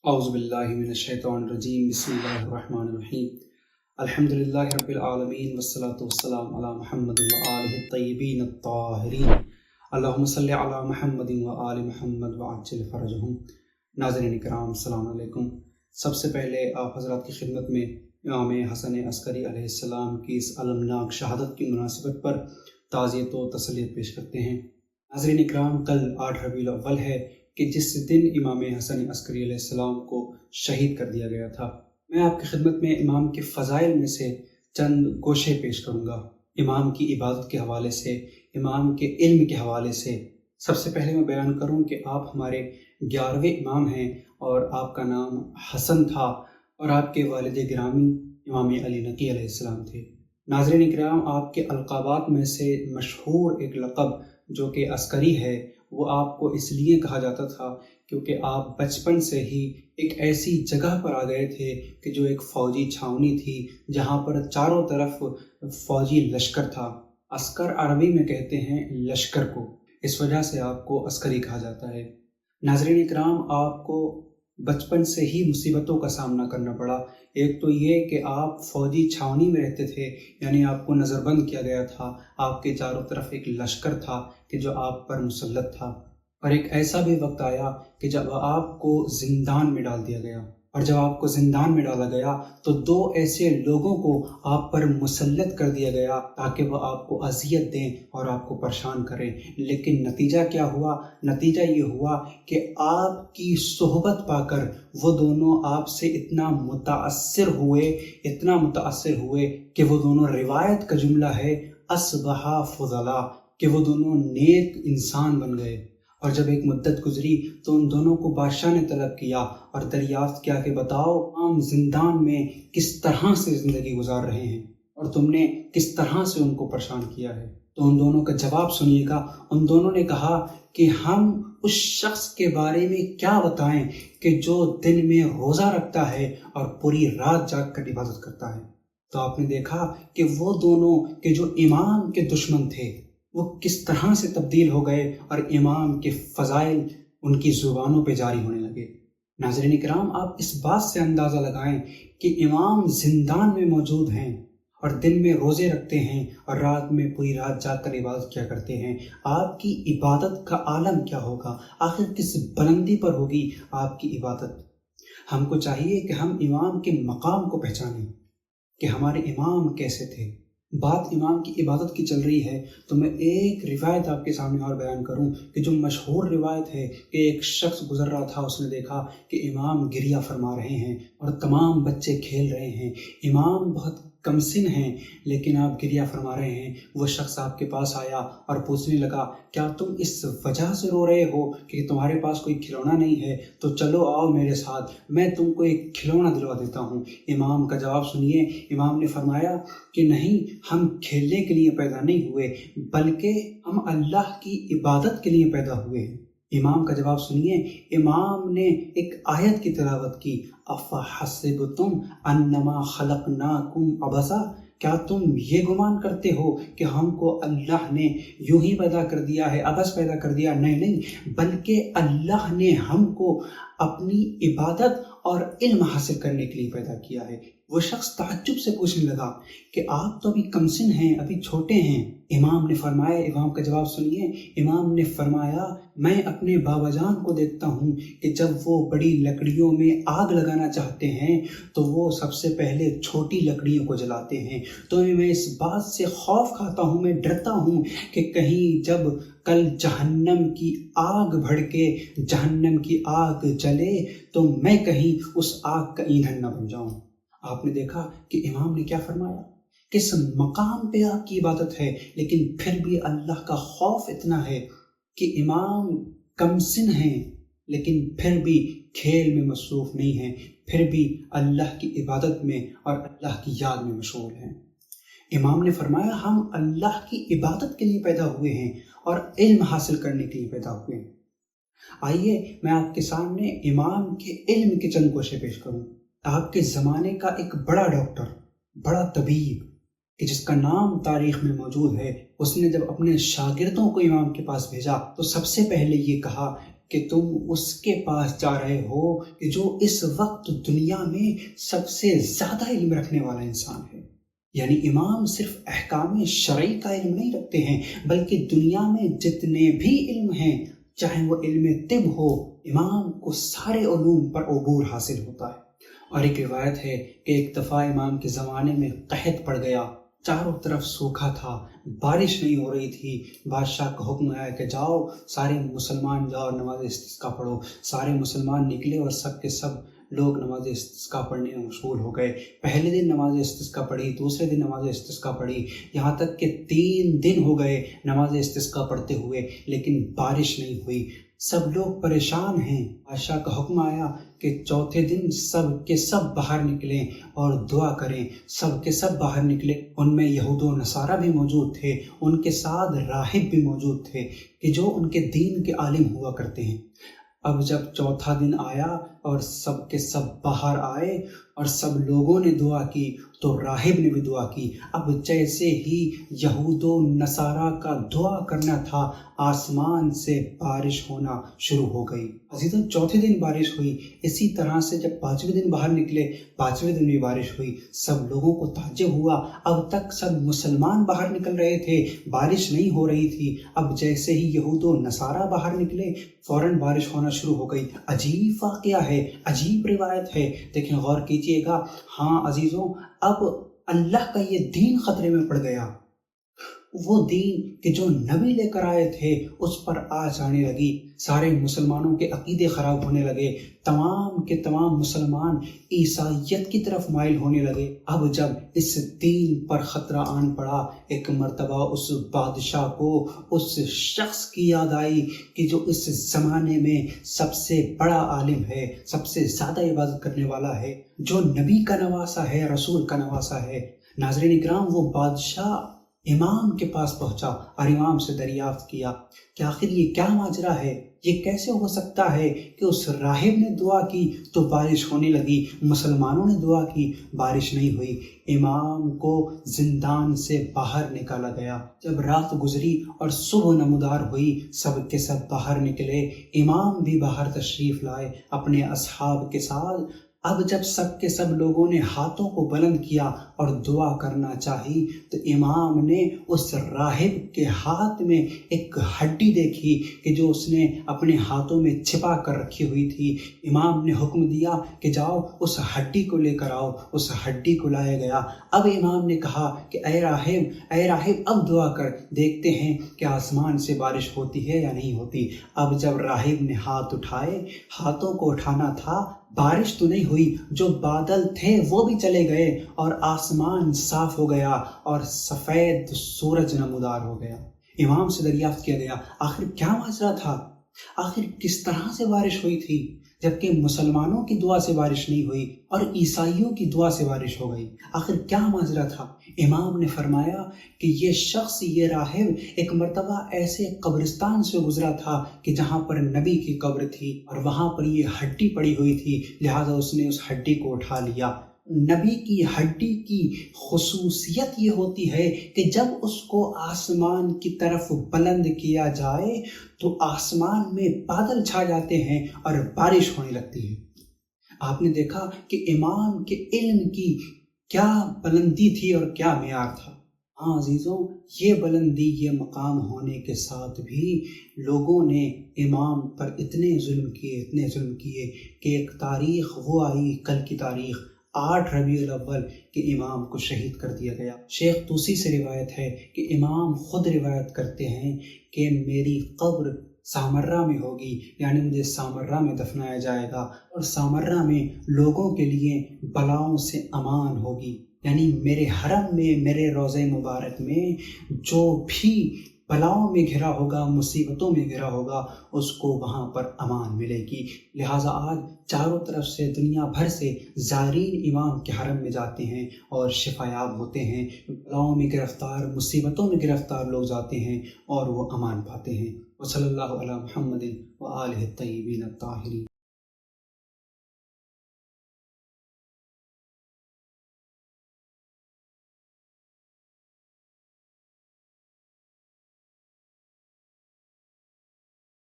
اعوذ باللہ من الشیطان الرجیم بسم اللہ الرحمن الرحیم الحمدللہ رب العالمین والصلاة والسلام علی محمد وآلہ الطیبین الطاہرین اللہم صلی علی محمد وآل محمد وعجل فرجہم۔ ناظرین اکرام السلام علیکم۔ سب سے پہلے آپ حضرات کی خدمت میں امام حسن عسکری علیہ السلام کی اس المناک شہادت کی مناسبت پر تعزیت و تسلیت پیش کرتے ہیں۔ ناظرین اکرام، کل 8 ربیع الاول ہے کہ جس دن امام حسن عسکری علیہ السلام کو شہید کر دیا گیا تھا۔ میں آپ کی خدمت میں امام کے فضائل میں سے چند گوشے پیش کروں گا، امام کی عبادت کے حوالے سے، امام کے علم کے حوالے سے۔ سب سے پہلے میں بیان کروں کہ آپ ہمارے 11ویں امام ہیں اور آپ کا نام حسن تھا اور آپ کے والد گرامی امام علی نقی علیہ السلام تھے۔ ناظرین اکرام، آپ کے القابات میں سے مشہور ایک لقب جو کہ عسکری ہے، وہ آپ کو اس لیے کہا جاتا تھا کیونکہ آپ بچپن سے ہی ایک ایسی جگہ پر آ گئے تھے کہ جو ایک فوجی چھاؤنی تھی، جہاں پر چاروں طرف فوجی لشکر تھا۔ عسکر عربی میں کہتے ہیں لشکر کو، اس وجہ سے آپ کو عسکری کہا جاتا ہے۔ ناظرین اکرام، آپ کو بچپن سے ہی مصیبتوں کا سامنا کرنا پڑا۔ ایک تو یہ کہ آپ فوجی چھاؤنی میں رہتے تھے، یعنی آپ کو نظر بند کیا گیا تھا، آپ کے چاروں طرف ایک لشکر تھا کہ جو آپ پر مسلط تھا، اور ایک ایسا بھی وقت آیا کہ جب آپ کو زندان میں ڈال دیا گیا، اور جب آپ کو زندان میں ڈالا گیا تو 2 ایسے لوگوں کو آپ پر مسلط کر دیا گیا تاکہ وہ آپ کو اذیت دیں اور آپ کو پریشان کریں۔ لیکن نتیجہ کیا ہوا؟ نتیجہ یہ ہوا کہ آپ کی صحبت پا کر وہ دونوں آپ سے اتنا متاثر ہوئے کہ وہ دونوں، روایت کا جملہ ہے اصبحا فضلا، کہ وہ دونوں نیک انسان بن گئے۔ اور جب ایک مدت گزری تو ان دونوں کو بادشاہ نے طلب کیا اور دریافت کیا کہ بتاؤ، ہم زندان میں کس طرح سے زندگی گزار رہے ہیں اور تم نے کس طرح سے ان کو پریشان کیا ہے۔ تو ان دونوں کا جواب سنیے گا۔ ان دونوں نے کہا کہ ہم اس شخص کے بارے میں کیا بتائیں کہ جو دن میں روزہ رکھتا ہے اور پوری رات جاگ کر عبادت کرتا ہے۔ تو آپ نے دیکھا کہ وہ دونوں کہ جو امام کے دشمن تھے وہ کس طرح سے تبدیل ہو گئے اور امام کے فضائل ان کی زبانوں پہ جاری ہونے لگے۔ ناظرین اکرام، آپ اس بات سے اندازہ لگائیں کہ امام زندان میں موجود ہیں اور دن میں روزے رکھتے ہیں اور رات میں پوری رات جاگ کر عبادت کیا کرتے ہیں۔ آپ کی عبادت کا عالم کیا ہوگا؟ آخر کس بلندی پر ہوگی آپ کی عبادت؟ ہم کو چاہیے کہ ہم امام کے مقام کو پہچانیں کہ ہمارے امام کیسے تھے۔ بات امام کی عبادت کی چل رہی ہے تو میں ایک روایت آپ کے سامنے اور بیان کروں کہ جو مشہور روایت ہے کہ ایک شخص گزر رہا تھا، اس نے دیکھا کہ امام گریہ فرما رہے ہیں اور تمام بچے کھیل رہے ہیں، امام بہت کمسن ہیں لیکن آپ گریہ فرما رہے ہیں۔ وہ شخص آپ کے پاس آیا اور پوچھنے لگا، کیا تم اس وجہ سے رو رہے ہو کہ تمہارے پاس کوئی کھلونا نہیں ہے؟ تو چلو آؤ میرے ساتھ، میں تم کو ایک کھلونا دلوا دیتا ہوں۔ امام کا جواب سنیے۔ امام نے فرمایا کہ نہیں، ہم کھیلنے کے لیے پیدا نہیں ہوئے بلکہ ہم اللہ کی عبادت کے لیے پیدا ہوئے ہیں۔ امام کا جواب سنیے۔ امام نے ایک آیت کی تلاوت کی، افحسبتم انما خلقناکم عبثا، کیا تم یہ گمان کرتے ہو کہ ہم کو اللہ نے یوں ہی پیدا کر دیا ہے، عبث پیدا کر دیا؟ نہیں، بلکہ اللہ نے ہم کو اپنی عبادت اور علم حاصل کرنے کے لیے پیدا کیا ہے۔ وہ شخص تعجب سے پوچھنے لگا کہ آپ تو ابھی کمسن ہیں، ابھی چھوٹے ہیں۔ امام نے فرمایا، امام کا جواب سنیے۔ امام نے فرمایا، میں اپنے بابا جان کو دیکھتا ہوں کہ جب وہ بڑی لکڑیوں میں آگ لگانا چاہتے ہیں تو وہ سب سے پہلے چھوٹی لکڑیوں کو جلاتے ہیں۔ تو میں اس بات سے خوف کھاتا ہوں، میں ڈرتا ہوں کہ کہیں جب کل جہنم کی آگ بھڑکے، جہنم کی آگ جلے تو میں کہیں اس آگ کا ایندھن نہ بن جاؤں۔ آپ نے دیکھا کہ امام نے کیا فرمایا، کس مقام پہ آپ کی عبادت ہے، لیکن پھر بھی اللہ کا خوف اتنا ہے کہ امام کمسن ہیں لیکن پھر بھی کھیل میں مصروف نہیں ہیں، پھر بھی اللہ کی عبادت میں اور اللہ کی یاد میں مشغول ہیں۔ امام نے فرمایا، ہم اللہ کی عبادت کے لیے پیدا ہوئے ہیں اور علم حاصل کرنے کے لیے پیدا ہوئے ہیں۔ آئیے میں آپ کے سامنے امام کے علم کے چند گوشے پیش کروں۔ آپ کے زمانے کا ایک بڑا ڈاکٹر، بڑا طبیب کہ جس کا نام تاریخ میں موجود ہے، اس نے جب اپنے شاگردوں کو امام کے پاس بھیجا تو سب سے پہلے یہ کہا کہ تم اس کے پاس جا رہے ہو کہ جو اس وقت دنیا میں سب سے زیادہ علم رکھنے والا انسان ہے۔ یعنی امام صرف احکام شرعی کا علم نہیں رکھتے ہیں، بلکہ دنیا میں جتنے بھی علم ہیں، چاہے وہ علم طب ہو، امام کو سارے علوم پر عبور حاصل ہوتا ہے۔ اور ایک روایت ہے کہ ایک دفعہ امام کے زمانے میں قحط پڑ گیا، چاروں طرف سوکھا تھا، بارش نہیں ہو رہی تھی۔ بادشاہ کا حکم آیا کہ جاؤ سارے مسلمان جاؤ نماز استسقاء پڑھو۔ سارے مسلمان نکلے اور سب کے سب لوگ نماز استسقاء پڑھنے میں مشغول ہو گئے۔ پہلے دن نماز استسقاء پڑھی، دوسرے دن نماز استسقاء پڑھی، یہاں تک کہ 3 دن ہو گئے نماز استسقاء پڑھتے ہوئے، لیکن بارش نہیں ہوئی۔ سب لوگ پریشان ہیں۔ بادشاہ کا حکم آیا کہ چوتھے دن سب کے سب باہر نکلیں اور دعا کریں۔ سب کے سب باہر نکلے، ان میں یہود و نصارہ بھی موجود تھے، ان کے ساتھ راہب بھی موجود تھے کہ جو ان کے دین کے عالم ہوا کرتے ہیں۔ اب جب چوتھا دن آیا اور سب کے سب باہر آئے اور سب لوگوں نے دعا کی تو راہب نے بھی دعا کی۔ اب جیسے ہی یہود و نصارہ کا دعا کرنا تھا، آسمان سے بارش ہونا شروع ہو گئی۔ عزیزوں، چوتھے دن بارش ہوئی۔ اسی طرح سے جب 5ویں دن باہر نکلے، 5ویں دن بھی بارش ہوئی۔ سب لوگوں کو تعجب ہوا، اب تک سب مسلمان باہر نکل رہے تھے، بارش نہیں ہو رہی تھی، اب جیسے ہی یہود و نصارہ باہر نکلے فوراً بارش ہونا شروع ہو گئی۔ عجیب واقعہ ہے، عجیب روایت ہے۔ دیکھیں، غور کیجئے گا۔ ہاں عزیزوں، اب اللہ کا یہ دین خطرے میں پڑ گیا۔ وہ دین کہ جو نبی لے کر آئے تھے اس پر آج آنے لگی۔ سارے مسلمانوں کے عقیدے خراب ہونے لگے، تمام کے تمام مسلمان عیسائیت کی طرف مائل ہونے لگے۔ اب جب اس دین پر خطرہ آن پڑا، ایک مرتبہ اس بادشاہ کو اس شخص کی یاد آئی کہ جو اس زمانے میں سب سے بڑا عالم ہے، سب سے زیادہ عبادت کرنے والا ہے، جو نبی کا نواسا ہے، رسول کا نواسا ہے۔ ناظرین اکرام، وہ بادشاہ امام کے پاس پہنچا اور امام سے دریافت کیا کہ آخر یہ کیا ماجرا ہے، یہ کیسے ہو سکتا ہے کہ اس راہب نے دعا کی تو بارش ہونے لگی، مسلمانوں نے دعا کی بارش نہیں ہوئی۔ امام کو زندان سے باہر نکالا گیا۔ جب رات گزری اور صبح نمودار ہوئی، سب کے سب باہر نکلے، امام بھی باہر تشریف لائے اپنے اصحاب کے ساتھ۔ اب جب سب کے سب لوگوں نے ہاتھوں کو بلند کیا اور دعا کرنا چاہی تو امام نے اس راہب کے ہاتھ میں ایک ہڈی دیکھی کہ جو اس نے اپنے ہاتھوں میں چھپا کر رکھی ہوئی تھی۔ امام نے حکم دیا کہ جاؤ اس ہڈی کو لے کر آؤ۔ اس ہڈی کو لایا گیا۔ اب امام نے کہا کہ اے راہب اب دعا کر، دیکھتے ہیں کہ آسمان سے بارش ہوتی ہے یا نہیں ہوتی۔ اب جب راہب نے ہاتھ اٹھائے، ہاتھوں کو اٹھانا تھا، بارش تو نہیں ہوئی، جو بادل تھے وہ بھی چلے گئے اور آسمان صاف ہو گیا اور سفید سورج نمودار ہو گیا۔ امام سے دریافت کیا گیا آخر کیا ماجرا تھا، آخر کس طرح سے بارش ہوئی تھی، جبکہ مسلمانوں کی دعا سے بارش نہیں ہوئی اور عیسائیوں کی دعا سے بارش ہو گئی، آخر کیا ماجرا تھا؟ امام نے فرمایا کہ یہ شخص، یہ راہب ایک مرتبہ ایسے قبرستان سے گزرا تھا کہ جہاں پر نبی کی قبر تھی اور وہاں پر یہ ہڈی پڑی ہوئی تھی، لہٰذا اس نے اس ہڈی کو اٹھا لیا۔ نبی کی ہڈی کی خصوصیت یہ ہوتی ہے کہ جب اس کو آسمان کی طرف بلند کیا جائے تو آسمان میں بادل چھا جاتے ہیں اور بارش ہونے لگتی ہے۔ آپ نے دیکھا کہ امام کے علم کی کیا بلندی تھی اور کیا معیار تھا۔ ہاں عزیزوں، یہ بلندی، یہ مقام ہونے کے ساتھ بھی لوگوں نے امام پر اتنے ظلم کیے کہ ایک تاریخ وہ آئی، کل کی تاریخ 8 ربیع الاول کہ امام کو شہید کر دیا گیا۔ شیخ طوسی سے روایت ہے کہ امام خود روایت کرتے ہیں کہ میری قبر سامرہ میں ہوگی، یعنی مجھے سامرہ میں دفنایا جائے گا اور سامرہ میں لوگوں کے لیے بلاؤں سے امان ہوگی، یعنی میرے حرم میں، میرے روضہ مبارک میں جو بھی بلاؤں میں گھرا ہوگا، مصیبتوں میں گھرا ہوگا، اس کو وہاں پر امان ملے گی۔ لہٰذا آج چاروں طرف سے، دنیا بھر سے زائرین امام کے حرم میں جاتے ہیں اور شفایاب ہوتے ہیں۔ بلاؤں میں گرفتار، مصیبتوں میں گرفتار لوگ جاتے ہیں اور وہ امان پاتے ہیں۔ وصلی اللہ علی محمد وآلہ الطیبین الطاہرین۔